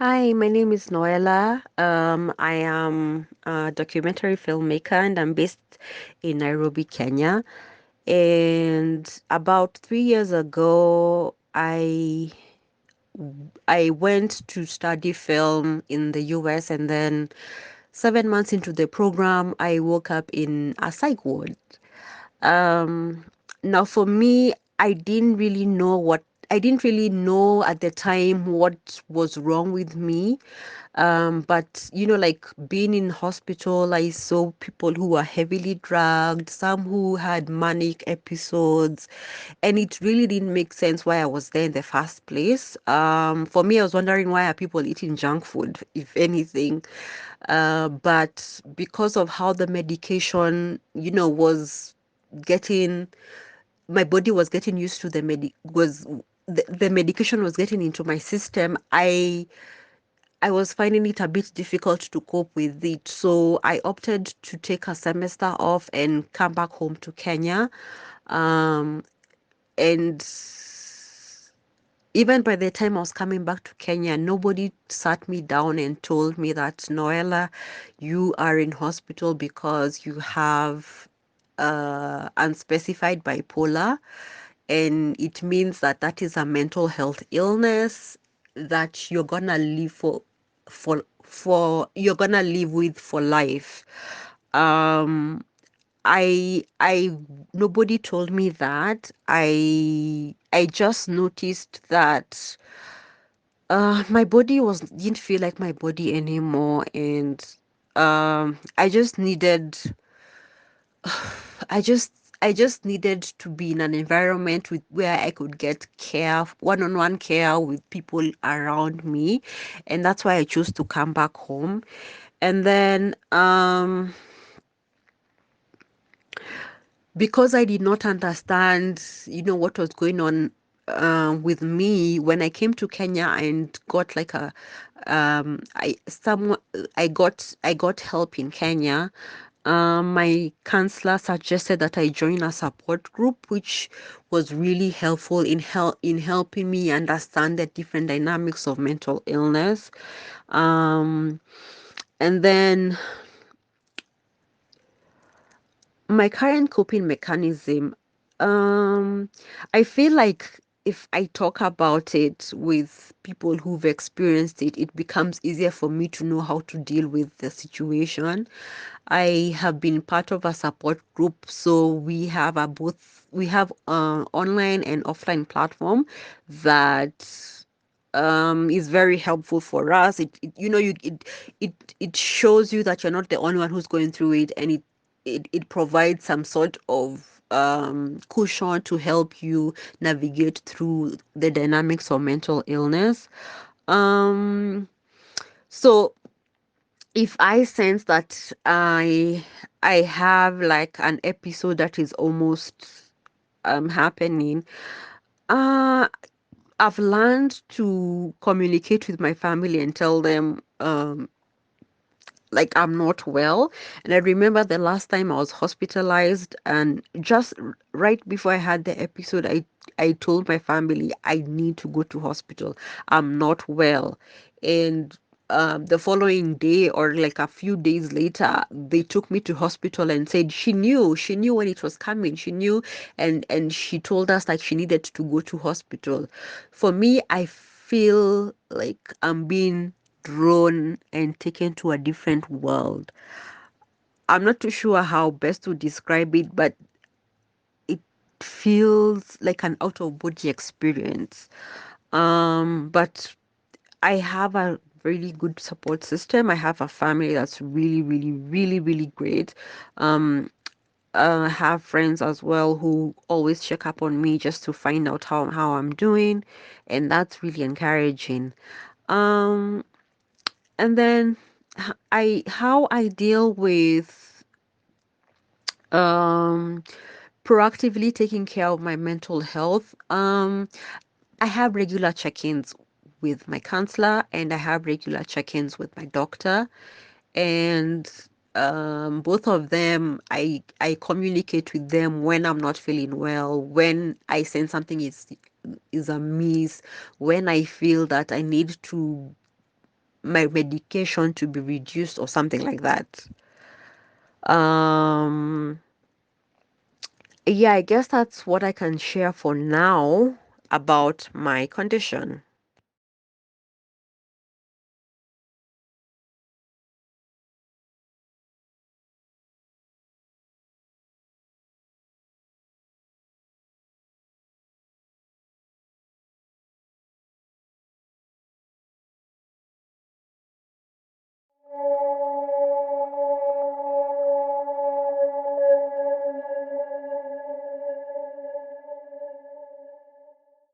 Hi, my name is Noella. I am a documentary filmmaker and I'm based in Nairobi, Kenya. And about 3 years ago, I went to study film in the US, and then 7 months into the program, I woke up in a psych ward. Um, Now for me, I didn't really know at the time what was wrong with me. But like being in hospital, I saw people who were heavily drugged, some who had manic episodes, and it really didn't make sense why I was there in the first place. For me, I was wondering, why are people eating junk food, if anything? But because of how the medication, was getting, my body was getting used to the medication was getting into my system. I was finding it a bit difficult to cope with it. So I opted to take a semester off and come back home to Kenya. Um, and even by the time I was coming back to Kenya, nobody sat me down and told me that, Noella, you are in hospital because you have unspecified bipolar, and it means that that is a mental health illness that you're gonna live for you're gonna live with for life. um I Nobody told me that. I just noticed that my body was didn't feel like my body anymore, and I just needed I just I just needed to be in an environment with where I could get care, one-on-one care with people around me, and that's why I chose to come back home. And then because I did not understand, what was going on with me when I came to Kenya and got like a I got help in Kenya. My counselor suggested that I join a support group, which was really helpful in helping me understand the different dynamics of mental illness. Um, and then my current coping mechanism, um, I feel like if I talk about it with people who've experienced it, it becomes easier for me to know how to deal with the situation. I have been part of a support group, so we have online and offline platform that is very helpful for us. It shows you that you're not the only one who's going through it, and it provides some sort of cushion to help you navigate through the dynamics of mental illness. Um, so if I sense that I have like an episode that is almost happening, uh I've learned to communicate with my family and tell them like I'm not well. And I remember the last time I was hospitalized, and just right before I had the episode, I told my family I need to go to hospital. I'm not well. And the following day, or like a few days later, they took me to hospital and said she knew when it was coming, she knew, and she told us like she needed to go to hospital. For me, I feel like I'm being drawn and taken to a different world. I'm not too sure how best to describe it, but it feels like an out of body experience. But I have a really good support system. I have a family that's really, really, really, really great. Um, I have friends as well who always check up on me just to find out how I'm doing, and that's really encouraging. Um, and then I how I deal with um proactively taking care of my mental health. I have regular check-ins with my counselor, and I have regular check-ins with my doctor, and both of them, I communicate with them when I'm not feeling well, when I sense something is amiss, when I feel that I need to my medication to be reduced or something like that. Um, yeah, I guess that's what I can share for now about my condition.